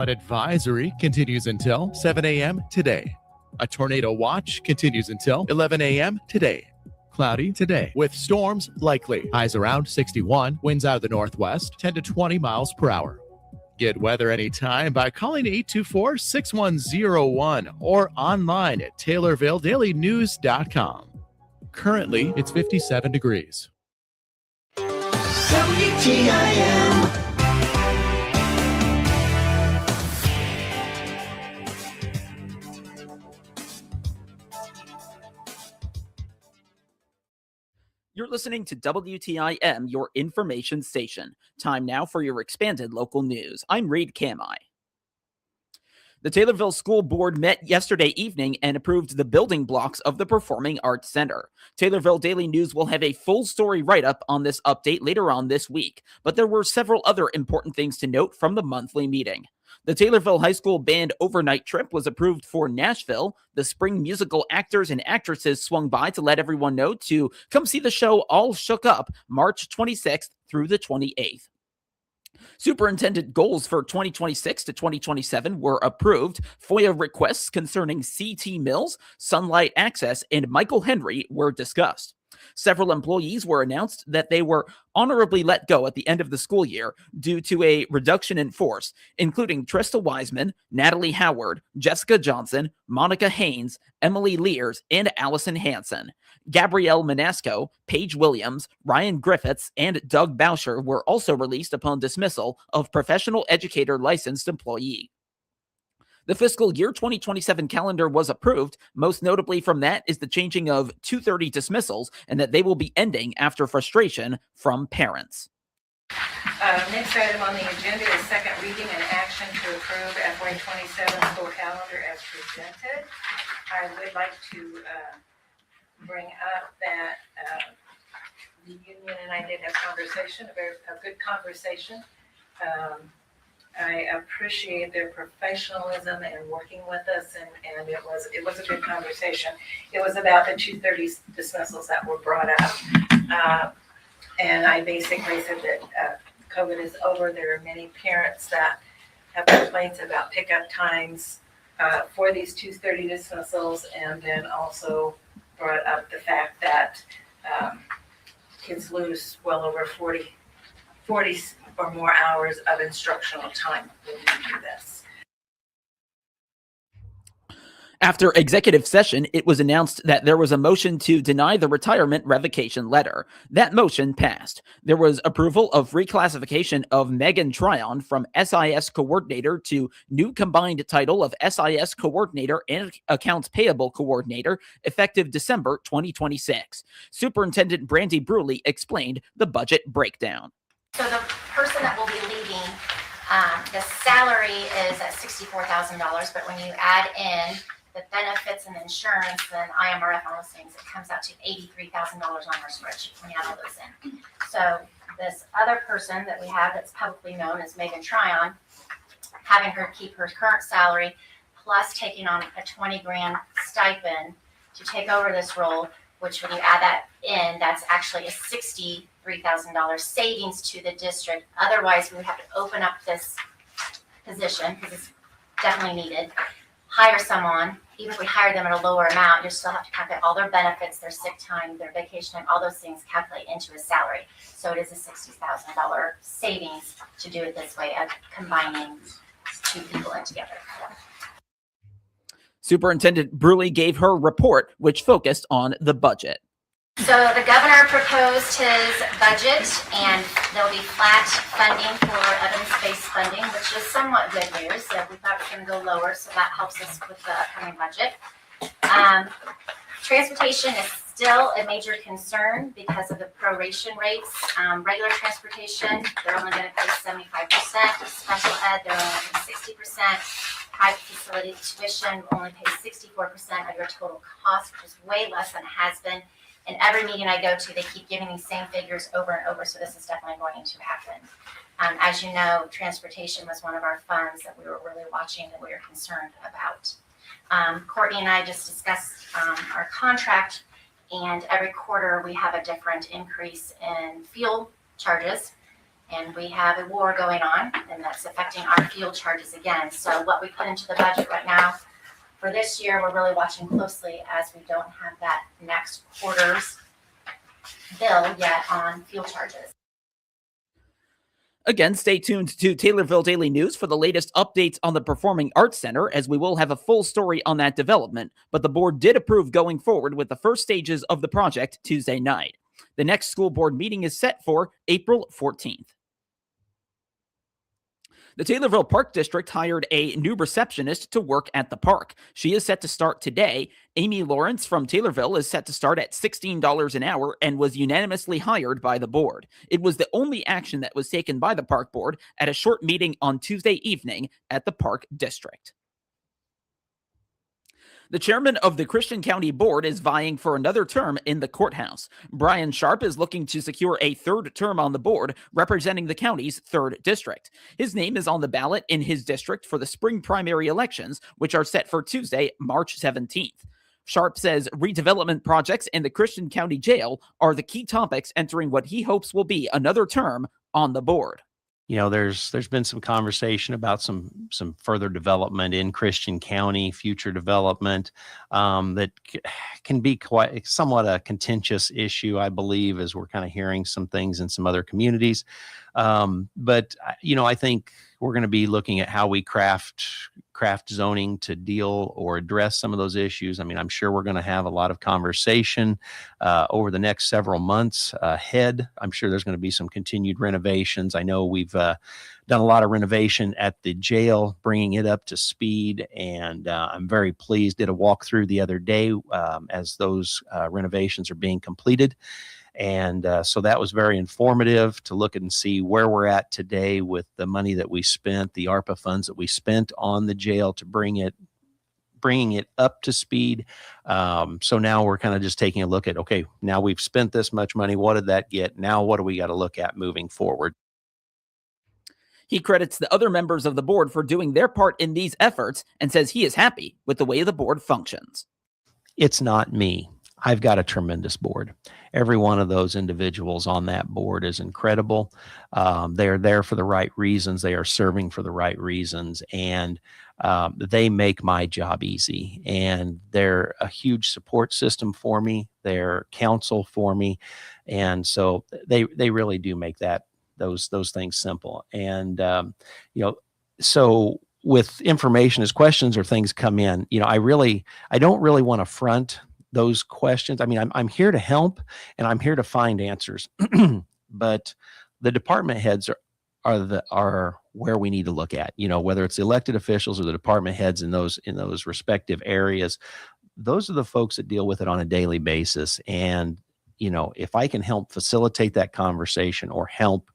An advisory continues until 7 a.m. today. A tornado watch continues until 11 a.m. today. Cloudy today with storms likely. Highs around 61, winds out of the northwest 10 to 20 miles per hour. Get weather anytime by calling 824-6101 or online at TaylorvilleDailyNews.com. Currently, it's 57 degrees. WTIM. You're listening to WTIM, your information station. Time now for your expanded local news. I'm Reed Kamai. The Taylorville School Board met yesterday evening and approved the building blocks of the Performing Arts Center. Taylorville Daily News will have a full story write-up on this update later on this week, but there were several other important things to note from the monthly meeting. The Taylorville High School Band overnight trip was approved for Nashville. The spring musical actors and actresses swung by to let everyone know to come see the show All Shook Up March 26th through the 28th. Superintendent goals for 2026 to 2027 were approved. FOIA requests concerning CT Mills, Sunlight Access, and Michael Henry were discussed. Several employees were announced that they were honorably let go at the end of the school year due to a reduction in force, including Trista Wiseman, Natalie Howard, Jessica Johnson, Monica Haynes, Emily Lears, and Allison Hansen. Gabrielle Manasco, Paige Williams, Ryan Griffiths, and Doug Bauscher were also released upon dismissal of professional educator licensed employee. The fiscal year 2027 calendar was approved. Most notably from that is the changing of 230 dismissals and that they will be ending after frustration from parents. Next item on the agenda is second reading and action to approve FY27 school calendar as presented. I would like to bring up that the union and I did have conversation, a good conversation. I appreciate their professionalism and working with us, and it was a good conversation. It was about the 230 dismissals that were brought up, and I basically said that COVID is over. There are many parents that have complaints about pickup times for these 230 dismissals, and then also brought up the fact that kids lose well over 40 or more hours of instructional time when we do this. After executive session, it was announced that there was a motion to deny the retirement revocation letter. That motion passed. There was approval of reclassification of Megan Tryon from SIS Coordinator to new combined title of SIS Coordinator and Accounts Payable Coordinator effective December 2026. Superintendent Brandy Bruley explained the budget breakdown. So the person that will be leaving, the salary is at $64,000, but when you add in the benefits and insurance and IMRF and those things, it comes out to $83,000 on our spreadsheet when you add all those in. So this other person that we have that's publicly known as Megan Tryon, having her keep her current salary plus taking on a $20,000 stipend to take over this role, which when you add that in, that's actually a $63,000 savings to the district. Otherwise, we would have to open up this position because it's definitely needed. Hire someone. Even if we hire them at a lower amount, you still have to calculate all their benefits, their sick time, their vacation time, all those things calculate into a salary. So it is a $60,000 savings to do it this way of combining two people in together. Superintendent Bruley gave her report, which focused on the budget. So the governor proposed his budget, and there'll be flat funding for evidence-based funding, which is somewhat good news. So we thought it was going to go lower, so that helps us with the upcoming budget. Transportation is still a major concern because of the proration rates. Regular transportation, they're only going to pay 75%. Special ed, they're only going to pay 60%. Private facility tuition only pays 64% of your total cost, which is way less than it has been. In every meeting I go to, they keep giving these same figures over and over, so this is definitely going to happen. As you know, transportation was one of our funds that we were really watching, that we were concerned about. Courtney and I just discussed our contract, and every quarter we have a different increase in fuel charges. And we have a war going on, and that's affecting our fuel charges again. So what we put into the budget right now for this year, we're really watching closely as we don't have that next quarter's bill yet on fuel charges. Again, stay tuned to Taylorville Daily News for the latest updates on the Performing Arts Center, as we will have a full story on that development. But the board did approve going forward with the first stages of the project Tuesday night. The next school board meeting is set for April 14th. The Taylorville Park District hired a new receptionist to work at the park. She is set to start today. Amy Lawrence from Taylorville is set to start at $16 an hour and was unanimously hired by the board. It was the only action that was taken by the park board at a short meeting on Tuesday evening at the Park District. The chairman of the Christian County Board is vying for another term in the courthouse. Brian Sharp is looking to secure a third term on the board, representing the county's 3rd district. His name is on the ballot in his district for the spring primary elections, which are set for Tuesday, March 17th. Sharp says redevelopment projects in the Christian County Jail are the key topics entering what he hopes will be another term on the board. You know, there's been some conversation about some further development in Christian County, future development that can be quite somewhat a contentious issue, I believe, as we're kind of hearing some things in some other communities. But you know, I think we're going to be looking at how we craft zoning to deal or address some of those issues. I mean, I'm sure we're going to have a lot of conversation over the next several months ahead. I'm sure there's going to be some continued renovations. I know we've done a lot of renovation at the jail, bringing it up to speed, and I'm very pleased. Did a walkthrough the other day as those renovations are being completed. And so that was very informative to look at and see where we're at today with the money that we spent, the ARPA funds that we spent on the jail to bringing it up to speed. So now we're kind of just taking a look at, okay, now we've spent this much money. What did that get? Now what do we got to look at moving forward? He credits the other members of the board for doing their part in these efforts and says he is happy with the way the board functions. It's not me. I've got a tremendous board. Every one of those individuals on that board is incredible. They are there for the right reasons. They are serving for the right reasons. And they make my job easy. And they're a huge support system for me. They're counsel for me. And so they really do make those things simple. And, you know, so with information as questions or things come in, you know, I don't really want to front those questions. I mean, I'm here to help and I'm here to find answers, but the department heads are where we need to look at, you know, whether it's the elected officials or the department heads in those respective areas. Those are the folks that deal with it on a daily basis. And, you know, if I can help facilitate that conversation or help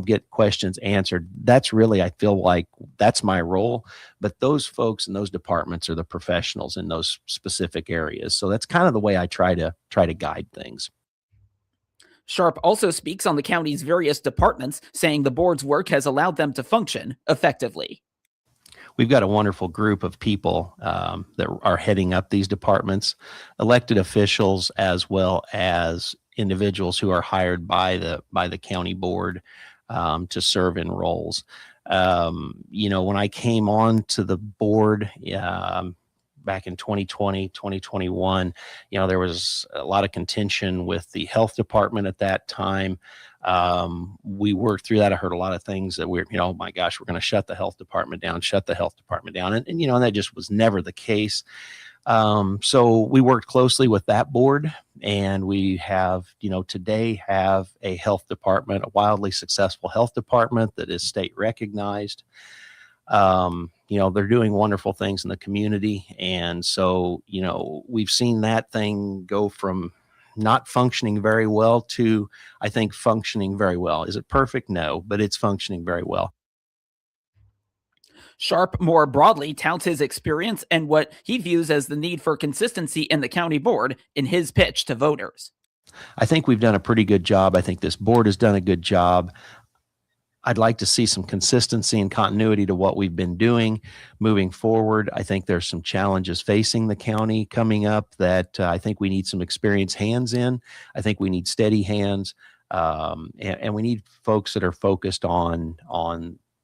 get questions answered, that's really, I feel like that's my role. But those folks in those departments are the professionals in those specific areas. So that's kind of the way I try to guide things. Sharp also speaks on the county's various departments, saying the board's work has allowed them to function effectively. We've got a wonderful group of people that are heading up these departments, elected officials, as well as individuals who are hired by the county board to serve in roles. You know, when I came on to the board back in 2020, 2021, you know, there was a lot of contention with the health department at that time. We worked through that. I heard a lot of things that we're, you know, oh my gosh, we're going to shut the health department down. And, you know, and that just was never the case. So we worked closely with that board, and we have, you know, today have a health department, a wildly successful health department that is state recognized. You know, they're doing wonderful things in the community. And so, you know, we've seen that thing go from not functioning very well to, I think, functioning very well. Is it perfect? No, but it's functioning very well. Sharp more broadly touts his experience and what he views as the need for consistency in the county board in his pitch to voters. I think we've done a pretty good job. I think this board has done a good job. I'd like to see some consistency and continuity to what we've been doing moving forward. I think there's some challenges facing the county coming up that I think we need some experienced hands in. I think we need steady hands. And we need folks that are focused on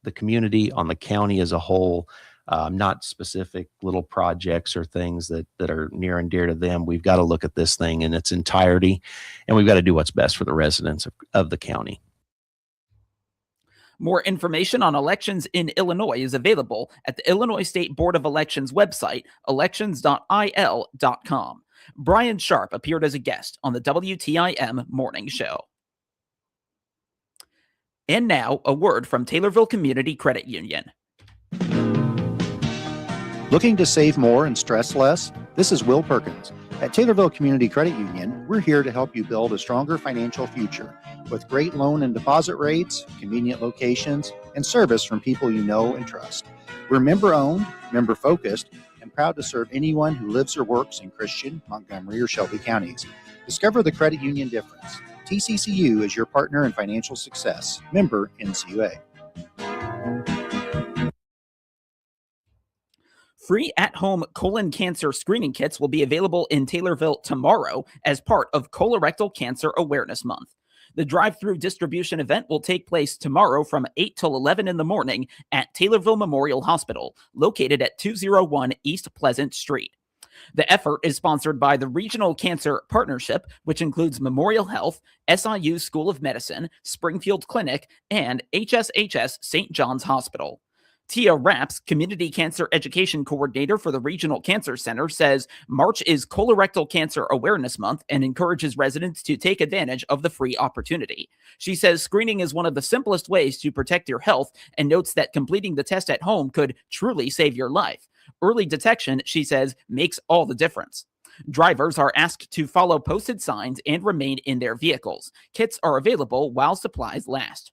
the community, on the county as a whole, not specific little projects or things that are near and dear to them. We've got to look at this thing in its entirety, and we've got to do what's best for the residents of the county. More information on elections in Illinois is available at the Illinois State Board of Elections website, elections.il.com. Brian Sharp appeared as a guest on the WTIM Morning Show. And now, a word from Taylorville Community Credit Union. Looking to save more and stress less? This is Will Perkins. At Taylorville Community Credit Union, we're here to help you build a stronger financial future with great loan and deposit rates, convenient locations, and service from people you know and trust. We're member-owned, member-focused, and proud to serve anyone who lives or works in Christian, Montgomery, or Shelby counties. Discover the credit union difference. TCCU is your partner in financial success. Member NCUA. Free at-home colon cancer screening kits will be available in Taylorville tomorrow as part of Colorectal Cancer Awareness Month. The drive-through distribution event will take place tomorrow from 8 till 11 in the morning at Taylorville Memorial Hospital, located at 201 East Pleasant Street. The effort is sponsored by the Regional Cancer Partnership, which includes Memorial Health, SIU School of Medicine, Springfield Clinic, and HSHS St. John's Hospital. Tia Rapps, Community Cancer Education Coordinator for the Regional Cancer Center, says March is Colorectal Cancer Awareness Month and encourages residents to take advantage of the free opportunity. She says screening is one of the simplest ways to protect your health and notes that completing the test at home could truly save your life. Early detection, she says, makes all the difference. Drivers are asked to follow posted signs and remain in their vehicles. Kits are available while supplies last.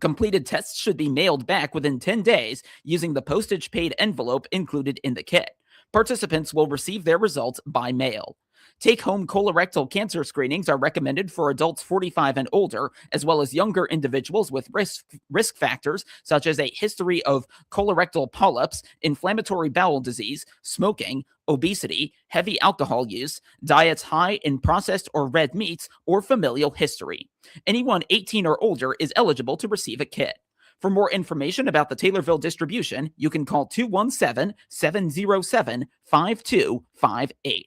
Completed tests should be mailed back within 10 days using the postage-paid envelope included in the kit. Participants will receive their results by mail. Take-home colorectal cancer screenings are recommended for adults 45 and older, as well as younger individuals with risk factors such as a history of colorectal polyps, inflammatory bowel disease, smoking, obesity, heavy alcohol use, diets high in processed or red meats, or familial history. Anyone 18 or older is eligible to receive a kit. For more information about the Taylorville distribution, you can call 217-707-5258.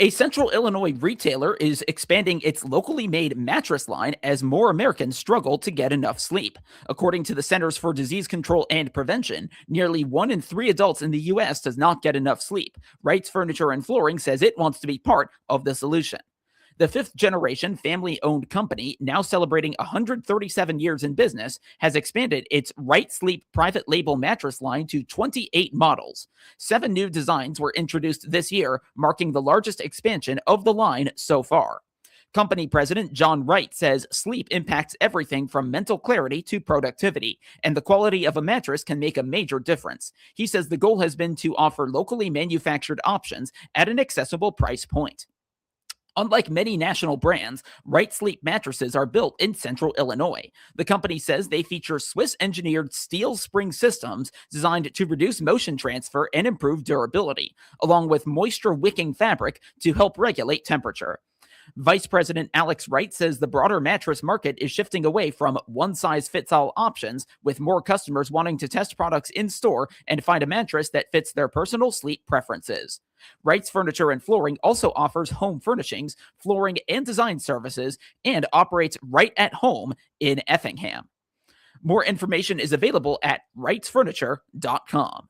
A Central Illinois retailer is expanding its locally made mattress line as more Americans struggle to get enough sleep. According to the Centers for Disease Control and Prevention, nearly 1 in 3 adults in the U.S. does not get enough sleep. Wright's Furniture and Flooring says it wants to be part of the solution. The fifth-generation family-owned company, now celebrating 137 years in business, has expanded its Right Sleep private label mattress line to 28 models. 7 new designs were introduced this year, marking the largest expansion of the line so far. Company president John Wright says sleep impacts everything from mental clarity to productivity, and the quality of a mattress can make a major difference. He says the goal has been to offer locally manufactured options at an accessible price point. Unlike many national brands, Right Sleep mattresses are built in central Illinois. The company says they feature Swiss-engineered steel spring systems designed to reduce motion transfer and improve durability, along with moisture-wicking fabric to help regulate temperature. Vice President Alex Wright says the broader mattress market is shifting away from one-size-fits-all options, with more customers wanting to test products in store and find a mattress that fits their personal sleep preferences. Wright's Furniture and Flooring also offers home furnishings, flooring, and design services, and operates right at home in Effingham. More information is available at wrightsfurniture.com.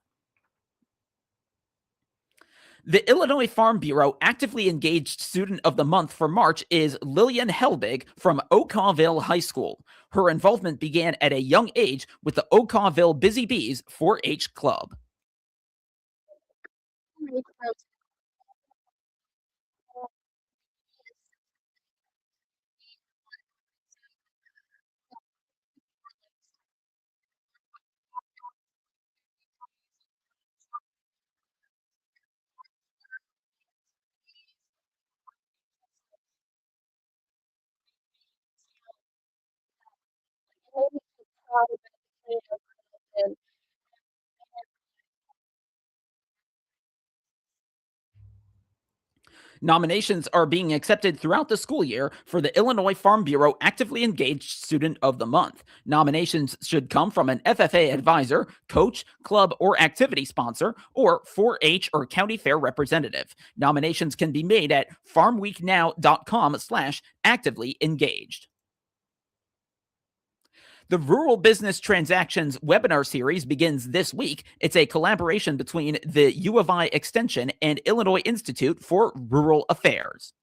The Illinois Farm Bureau actively engaged student of the month for March is Lillian Helbig from Okawville High School. Her involvement began at a young age with the Okawville Busy Bees 4-H Club. Nominations are being accepted throughout the school year for the Illinois Farm Bureau Actively Engaged Student of the Month. Nominations should come from an FFA advisor, coach, club, or activity sponsor, or 4-H or county fair representative. Nominations can be made at farmweeknow.com/actively engaged. The Rural Business Transactions webinar series begins this week. It's a collaboration between the U of I Extension and Illinois Institute for Rural Affairs.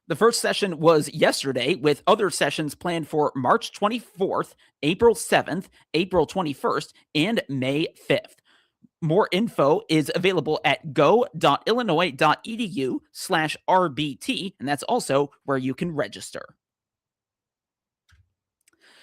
The first session was yesterday, with other sessions planned for March 24th, April 7th, April 21st, and May 5th. More info is available at go.illinois.edu/RBT, and that's also where you can register.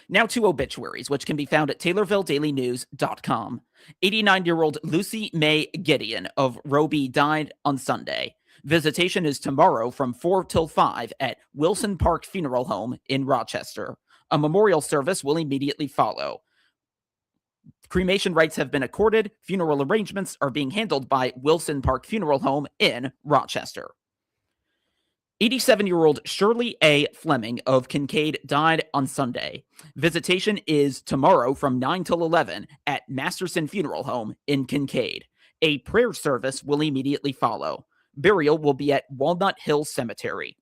Now to obituaries, which can be found at TaylorvilleDailyNews.com. 89-year-old Lucy Mae Gideon of Roby died on Sunday. Visitation is tomorrow from 4 till 5 at Wilson Park Funeral Home in Rochester. A memorial service will immediately follow. Cremation rights have been accorded. Funeral arrangements are being handled by Wilson Park Funeral Home in Rochester. 87-year-old Shirley A. Fleming of Kincaid died on Sunday. Visitation is tomorrow from 9 till 11 at Masterson Funeral Home in Kincaid. A prayer service will immediately follow. Burial will be at Walnut Hill Cemetery.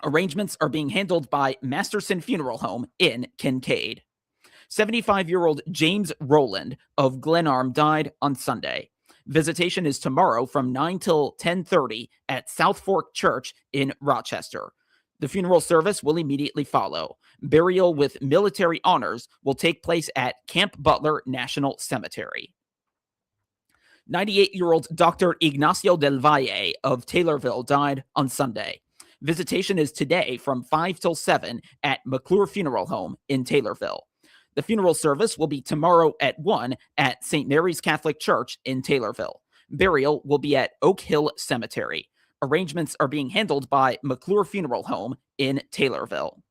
Arrangements are being handled by Masterson Funeral Home in Kincaid. 75-year-old James Rowland of Glenarm died on Sunday. Visitation is tomorrow from 9 till 10:30 at South Fork Church in Rochester. The funeral service will immediately follow. Burial with military honors will take place at Camp Butler National Cemetery. 98-year-old Dr. Ignacio del Valle of Taylorville died on Sunday. Visitation is today from 5 till 7 at McClure Funeral Home in Taylorville. The funeral service will be tomorrow at 1 at St. Mary's Catholic Church in Taylorville. Burial will be at Oak Hill Cemetery. Arrangements are being handled by McClure Funeral Home in Taylorville.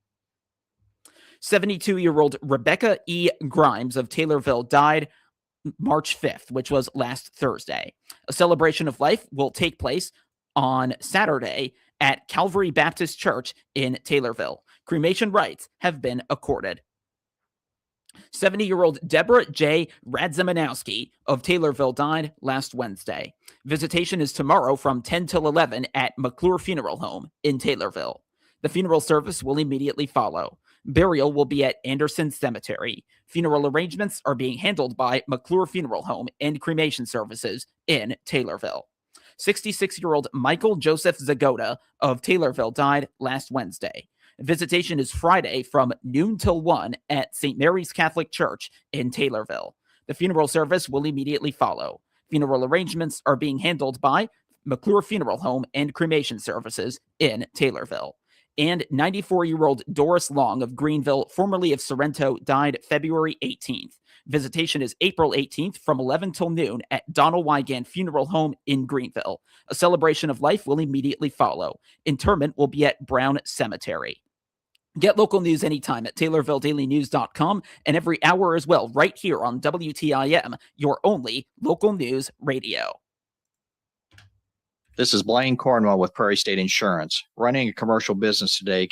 72-year-old Rebecca E. Grimes of Taylorville died March 5th, which was last Thursday. A celebration of life will take place on Saturday at Calvary Baptist Church in Taylorville. Cremation rights have been accorded. 70-year-old Deborah J. Radzamanowski of Taylorville died last Wednesday. Visitation is tomorrow from 10 till 11 at McClure Funeral Home in Taylorville. The funeral service will immediately follow. Burial will be at Anderson Cemetery. Funeral arrangements are being handled by McClure Funeral Home and cremation services in Taylorville. 66-year-old Michael Joseph Zagoda of Taylorville died last Wednesday. Visitation is Friday from noon till 1 at St. Mary's Catholic Church in Taylorville. The funeral service will immediately follow. Funeral arrangements are being handled by McClure Funeral Home and cremation services in Taylorville. And 94-year-old Doris Long of Greenville, formerly of Sorrento, died February 18th. Visitation is April 18th from 11 till noon at Donald Wygant Funeral Home in Greenville. A celebration of life will immediately follow. Interment will be at Brown Cemetery. Get local news anytime at TaylorvilleDailyNews.com and every hour as well, right here on WTIM, your only local news radio. This is Blaine Cornwell with Prairie State Insurance. Running a commercial business today